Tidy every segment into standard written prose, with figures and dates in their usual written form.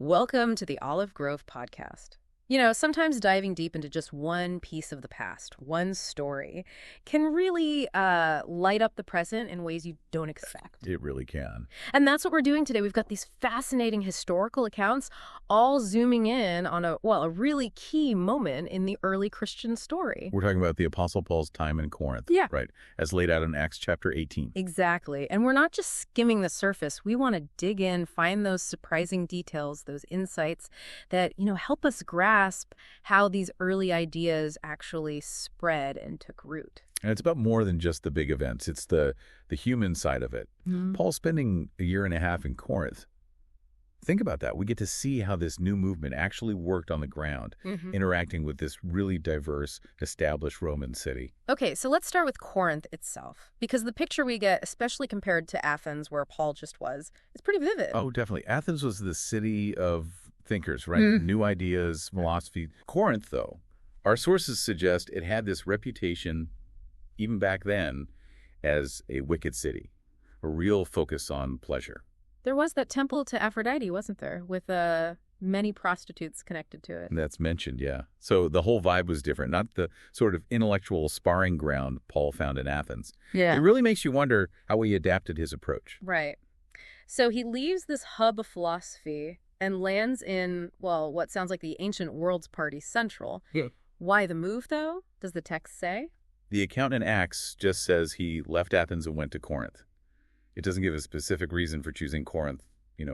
Welcome to the Olive Grove podcast. You know, sometimes diving deep into just one piece of the past, one story, can really light up the present in ways you don't expect. It really can. And that's what we're doing today. We've got these fascinating historical accounts all zooming in on a really key moment in the early Christian story. We're talking about the Apostle Paul's time in Corinth. Yeah. Right. As laid out in Acts chapter 18. Exactly. And we're not just skimming the surface. We want to dig in, find those surprising details, those insights that, help us grasp how these early ideas actually spread and took root. And it's about more than just the big events. It's the human side of it. Paul's spending a year and a half in Corinth. Think about that. We get to see how this new movement actually worked on the ground, interacting with this really diverse, established Roman city. Okay, so let's start with Corinth itself, because the picture we get, especially compared to Athens, where Paul just was, is pretty vivid. Oh, definitely. Athens was the city of thinkers, right? New ideas, philosophy. Corinth, though, our sources suggest it had this reputation, even back then, as a wicked city, a real focus on pleasure. There was that temple to Aphrodite, wasn't there, with many prostitutes connected to it. That's mentioned, yeah. So the whole vibe was different, not the sort of intellectual sparring ground Paul found in Athens. Yeah. It really makes you wonder how he adapted his approach. Right. So he leaves this hub of philosophy and lands in, what sounds like the ancient world's party central. Yeah. Why the move, though? Does the text say? The account in Acts just says he left Athens and went to Corinth. It doesn't give a specific reason for choosing Corinth,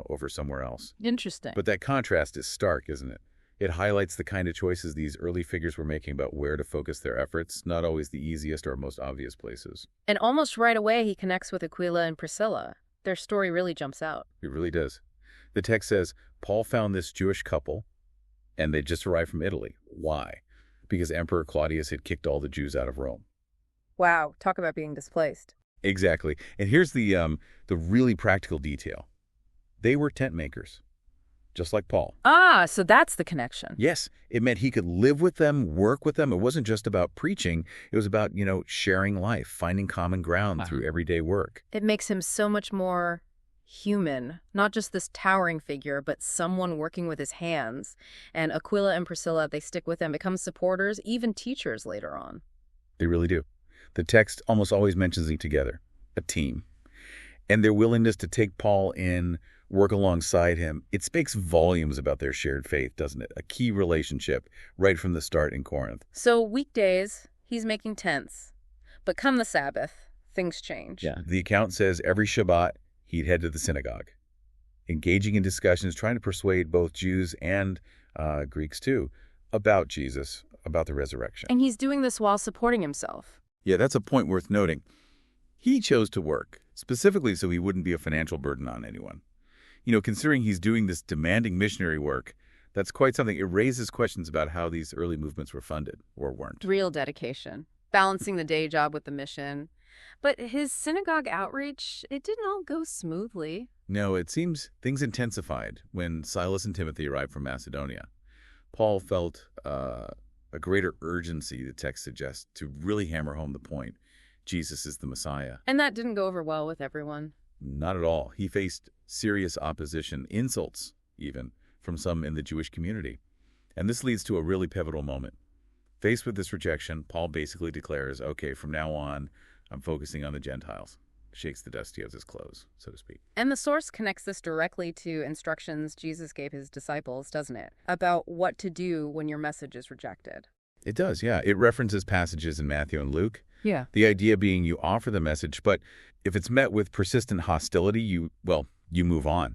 over somewhere else. Interesting. But that contrast is stark, isn't it? It highlights the kind of choices these early figures were making about where to focus their efforts, not always the easiest or most obvious places. And almost right away, he connects with Aquila and Priscilla. Their story really jumps out. It really does. The text says, Paul found this Jewish couple, and they just arrived from Italy. Why? Because Emperor Claudius had kicked all the Jews out of Rome. Wow, talk about being displaced. Exactly. And here's the really practical detail. They were tent makers, just like Paul. Ah, so that's the connection. Yes, it meant he could live with them, work with them. It wasn't just about preaching. It was about, sharing life, finding common ground through everyday work. It makes him so much more human, not just this towering figure, but someone working with his hands. And Aquila and Priscilla, they stick with him, become supporters, even teachers later on. They really do. The text almost always mentions them together, a team. And their willingness to take Paul in, work alongside him, it speaks volumes about their shared faith, doesn't it? A key relationship right from the start in Corinth. So weekdays, he's making tents. But come the Sabbath, things change. Yeah. The account says every Shabbat, he'd head to the synagogue, engaging in discussions, trying to persuade both Jews and Greeks too about Jesus, about the resurrection. And he's doing this while supporting himself. Yeah, that's a point worth noting. He chose to work, specifically so he wouldn't be a financial burden on anyone. Considering he's doing this demanding missionary work, that's quite something. It raises questions about how these early movements were funded or weren't. Real dedication, balancing the day job with the mission. But his synagogue outreach, it didn't all go smoothly. No, it seems things intensified when Silas and Timothy arrived from Macedonia. Paul felt a greater urgency, the text suggests, to really hammer home the point. Jesus is the Messiah. And that didn't go over well with everyone. Not at all. He faced serious opposition, insults even, from some in the Jewish community. And this leads to a really pivotal moment. Faced with this rejection, Paul basically declares, okay, from now on, I'm focusing on the Gentiles. Shakes the dust of his clothes, so to speak. And the source connects this directly to instructions Jesus gave his disciples, doesn't it? About what to do when your message is rejected. It does, yeah. It references passages in Matthew and Luke. Yeah. The idea being you offer the message, but if it's met with persistent hostility, you move on.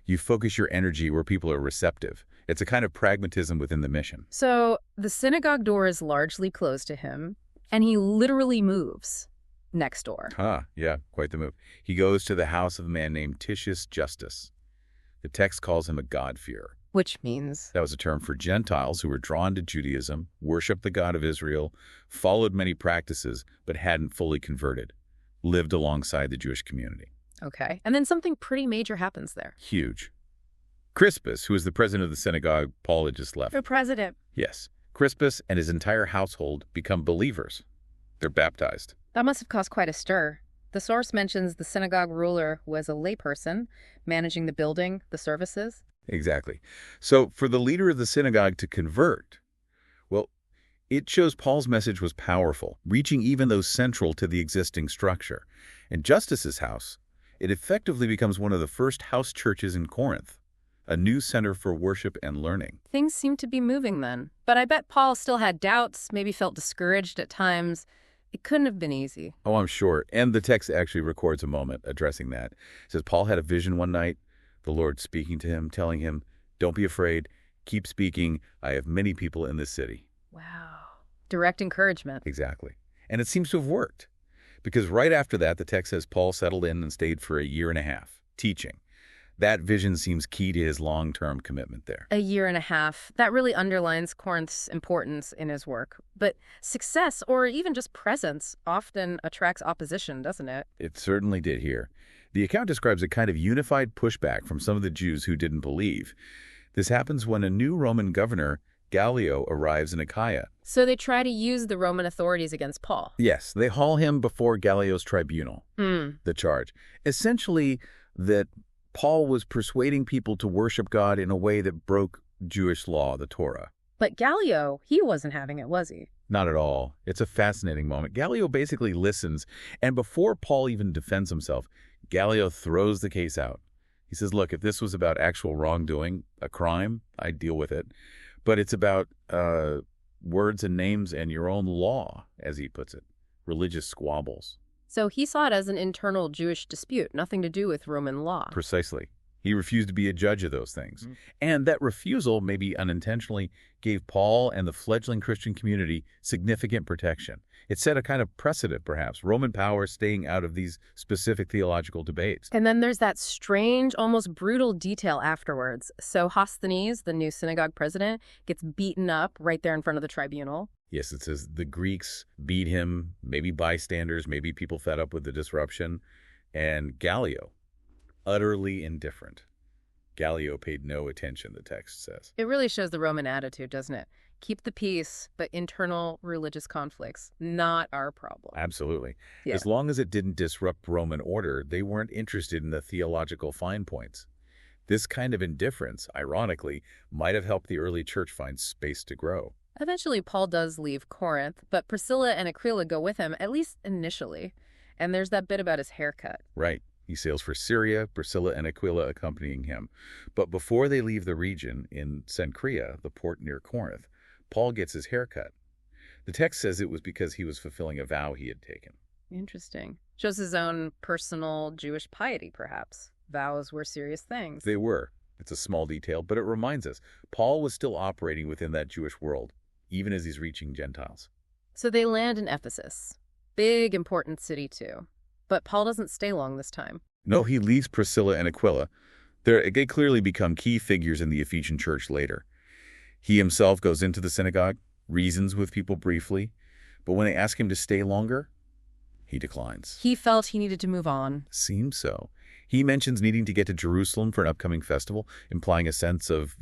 You focus your energy where people are receptive. It's a kind of pragmatism within the mission. So the synagogue door is largely closed to him, and he literally moves next door. Yeah, quite the move. He goes to the house of a man named Titius Justus. The text calls him a God-fearer. Which means? That was a term for Gentiles who were drawn to Judaism, worshiped the God of Israel, followed many practices, but hadn't fully converted, lived alongside the Jewish community. Okay. And then something pretty major happens there. Huge. Crispus, who was the president of the synagogue Paul had just left. The president. Yes. Crispus and his entire household become believers. They're baptized. That must have caused quite a stir. The source mentions the synagogue ruler was a layperson, managing the building, the services. Exactly. So for the leader of the synagogue to convert, well, it shows Paul's message was powerful, reaching even those central to the existing structure. In Justus's house, it effectively becomes one of the first house churches in Corinth, a new center for worship and learning. Things seem to be moving then. But I bet Paul still had doubts, maybe felt discouraged at times. It couldn't have been easy. Oh, I'm sure. And the text actually records a moment addressing that. It says, Paul had a vision one night, the Lord speaking to him, telling him, "Don't be afraid, keep speaking. I have many people in this city." Wow. Direct encouragement. Exactly. And it seems to have worked. Because right after that, the text says Paul settled in and stayed for a year and a half, teaching. That vision seems key to his long-term commitment there. A year and a half. That really underlines Corinth's importance in his work. But success, or even just presence, often attracts opposition, doesn't it? It certainly did here. The account describes a kind of unified pushback from some of the Jews who didn't believe. This happens when a new Roman governor, Gallio, arrives in Achaia. So they try to use the Roman authorities against Paul. Yes, they haul him before Gallio's tribunal, the charge. Essentially, that Paul was persuading people to worship God in a way that broke Jewish law, the Torah. But Gallio, he wasn't having it, was he? Not at all. It's a fascinating moment. Gallio basically listens, and before Paul even defends himself, Gallio throws the case out. He says, look, if this was about actual wrongdoing, a crime, I'd deal with it. But it's about words and names and your own law, as he puts it, religious squabbles. So he saw it as an internal Jewish dispute, nothing to do with Roman law. Precisely. He refused to be a judge of those things. And that refusal, maybe unintentionally, gave Paul and the fledgling Christian community significant protection. It set a kind of precedent, perhaps, Roman power staying out of these specific theological debates. And then there's that strange, almost brutal detail afterwards. So Hosthenes, the new synagogue president, gets beaten up right there in front of the tribunal. Yes, it says the Greeks beat him, maybe bystanders, maybe people fed up with the disruption. And Gallio, utterly indifferent. Gallio paid no attention, the text says. It really shows the Roman attitude, doesn't it? Keep the peace, but internal religious conflicts, not our problem. Absolutely. Yeah. As long as it didn't disrupt Roman order, they weren't interested in the theological fine points. This kind of indifference, ironically, might have helped the early church find space to grow. Eventually, Paul does leave Corinth, but Priscilla and Aquila go with him, at least initially. And there's that bit about his haircut. Right. He sails for Syria, Priscilla and Aquila accompanying him. But before they leave the region, in Cenchrea, the port near Corinth, Paul gets his hair cut. The text says it was because he was fulfilling a vow he had taken. Interesting. Shows his own personal Jewish piety, perhaps. Vows were serious things. They were. It's a small detail, but it reminds us Paul was still operating within that Jewish world, even as he's reaching Gentiles. So they land in Ephesus. Big, important city, too. But Paul doesn't stay long this time. No, he leaves Priscilla and Aquila. They clearly become key figures in the Ephesian church later. He himself goes into the synagogue, reasons with people briefly, but when they ask him to stay longer, he declines. He felt he needed to move on. Seems so. He mentions needing to get to Jerusalem for an upcoming festival, implying a sense of,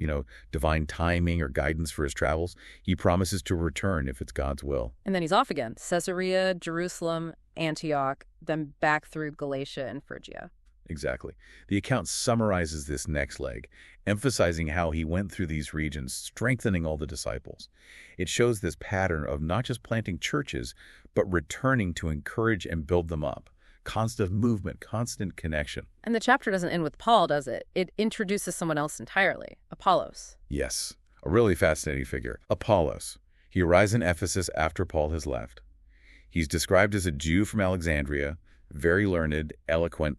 divine timing or guidance for his travels. He promises to return if it's God's will. And then he's off again. Caesarea, Jerusalem, Antioch, then back through Galatia and Phrygia. Exactly. The account summarizes this next leg, emphasizing how he went through these regions, strengthening all the disciples. It shows this pattern of not just planting churches, but returning to encourage and build them up. Constant movement, constant connection. And the chapter doesn't end with Paul, does it? It introduces someone else entirely, Apollos. Yes, a really fascinating figure. Apollos. He arrives in Ephesus after Paul has left. He's described as a Jew from Alexandria, very learned, eloquent,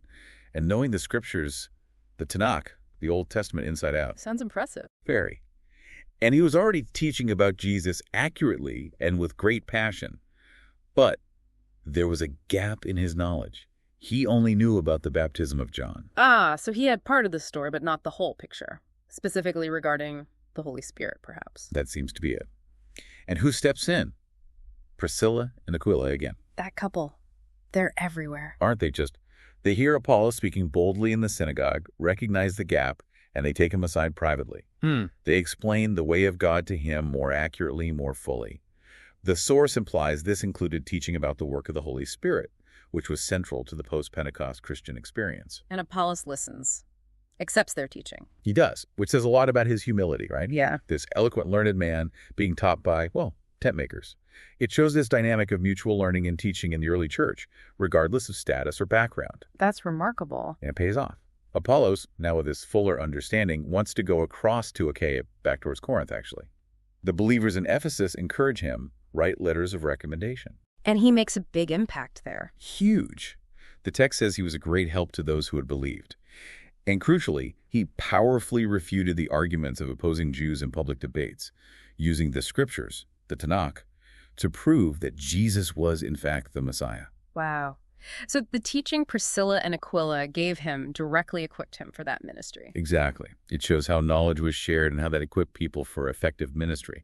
and knowing the scriptures, the Tanakh, the Old Testament inside out. Sounds impressive. Very. And he was already teaching about Jesus accurately and with great passion. But there was a gap in his knowledge. He only knew about the baptism of John. Ah, so he had part of the story, but not the whole picture. Specifically regarding the Holy Spirit, perhaps. That seems to be it. And who steps in? Priscilla and Aquila again. That couple. They're everywhere. Aren't they just? They hear Apollos speaking boldly in the synagogue, recognize the gap, and they take him aside privately. They explain the way of God to him more accurately, more fully. The source implies this included teaching about the work of the Holy Spirit, which was central to the post-Pentecost Christian experience. And Apollos listens. Accepts their teaching. He does, which says a lot about his humility, right? Yeah. This eloquent, learned man being taught by, well, tent makers. It shows this dynamic of mutual learning and teaching in the early church, regardless of status or background. That's remarkable. And it pays off. Apollos, now with his fuller understanding, wants to go across to Achaia, back towards Corinth, actually. The believers in Ephesus encourage him, write letters of recommendation. And he makes a big impact there. Huge. The text says he was a great help to those who had believed. And crucially, he powerfully refuted the arguments of opposing Jews in public debates, using the scriptures, the Tanakh, to prove that Jesus was, in fact, the Messiah. Wow. So the teaching Priscilla and Aquila gave him directly equipped him for that ministry. Exactly. It shows how knowledge was shared and how that equipped people for effective ministry.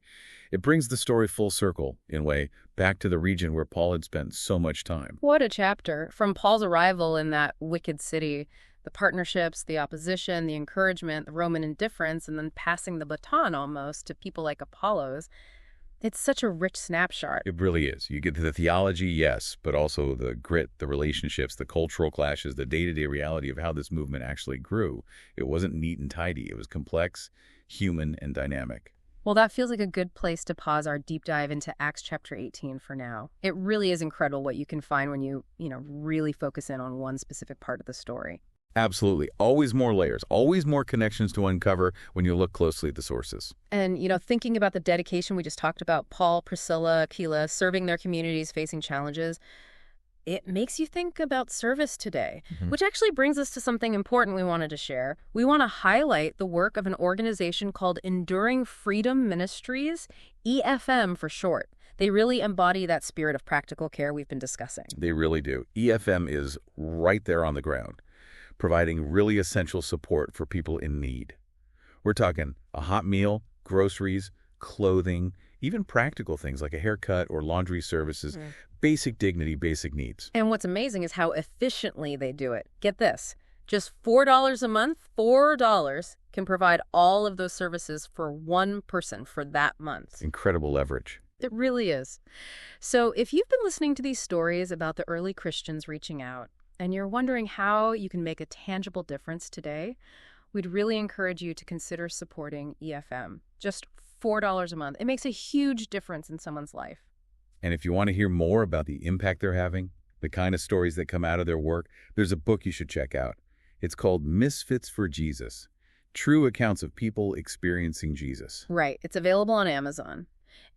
It brings the story full circle, in a way, back to the region where Paul had spent so much time. What a chapter. From Paul's arrival in that wicked city, the partnerships, the opposition, the encouragement, the Roman indifference, and then passing the baton almost to people like Apollos. It's such a rich snapshot. It really is. You get the theology, yes, but also the grit, the relationships, the cultural clashes, the day-to-day reality of how this movement actually grew. It wasn't neat and tidy. It was complex, human, and dynamic. Well, that feels like a good place to pause our deep dive into Acts chapter 18 for now. It really is incredible what you can find when you really focus in on one specific part of the story. Absolutely. Always more layers, always more connections to uncover when you look closely at the sources. And, thinking about the dedication we just talked about, Paul, Priscilla, Aquila, serving their communities, facing challenges, it makes you think about service today, which actually brings us to something important we wanted to share. We want to highlight the work of an organization called Enduring Freedom Ministries, EFM for short. They really embody that spirit of practical care we've been discussing. They really do. EFM is right there on the ground, providing really essential support for people in need. We're talking a hot meal, groceries, clothing, even practical things like a haircut or laundry services, basic dignity, basic needs. And what's amazing is how efficiently they do it. Get this, just $4 a month, $4 can provide all of those services for one person for that month. Incredible leverage. It really is. So if you've been listening to these stories about the early Christians reaching out, and you're wondering how you can make a tangible difference today, we'd really encourage you to consider supporting EFM. Just $4 a month. It makes a huge difference in someone's life. And if you want to hear more about the impact they're having, the kind of stories that come out of their work, there's a book you should check out. It's called Misfits for Jesus, True Accounts of People Experiencing Jesus. Right. It's available on Amazon.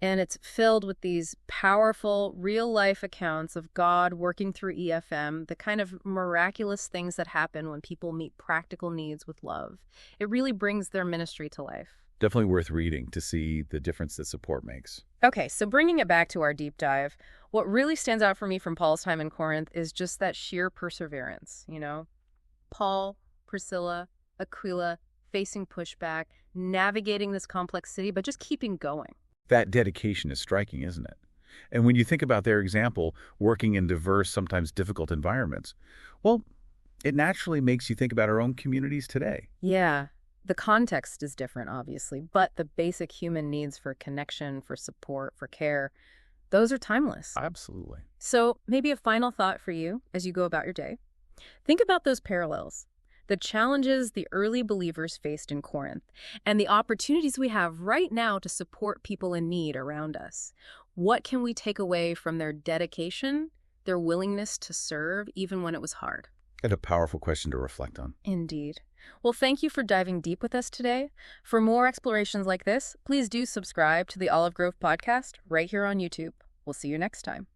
And it's filled with these powerful, real-life accounts of God working through EFM, the kind of miraculous things that happen when people meet practical needs with love. It really brings their ministry to life. Definitely worth reading to see the difference that support makes. Okay, so bringing it back to our deep dive, what really stands out for me from Paul's time in Corinth is just that sheer perseverance, Paul, Priscilla, Aquila, facing pushback, navigating this complex city, but just keeping going. That dedication is striking, isn't it? And when you think about their example, working in diverse, sometimes difficult environments, well, it naturally makes you think about our own communities today. Yeah, the context is different, obviously, but the basic human needs for connection, for support, for care, those are timeless. Absolutely. So maybe a final thought for you as you go about your day. Think about those parallels. The challenges the early believers faced in Corinth, and the opportunities we have right now to support people in need around us. What can we take away from their dedication, their willingness to serve, even when it was hard? And a powerful question to reflect on. Indeed. Well, thank you for diving deep with us today. For more explorations like this, please do subscribe to the Olive Grove podcast right here on YouTube. We'll see you next time.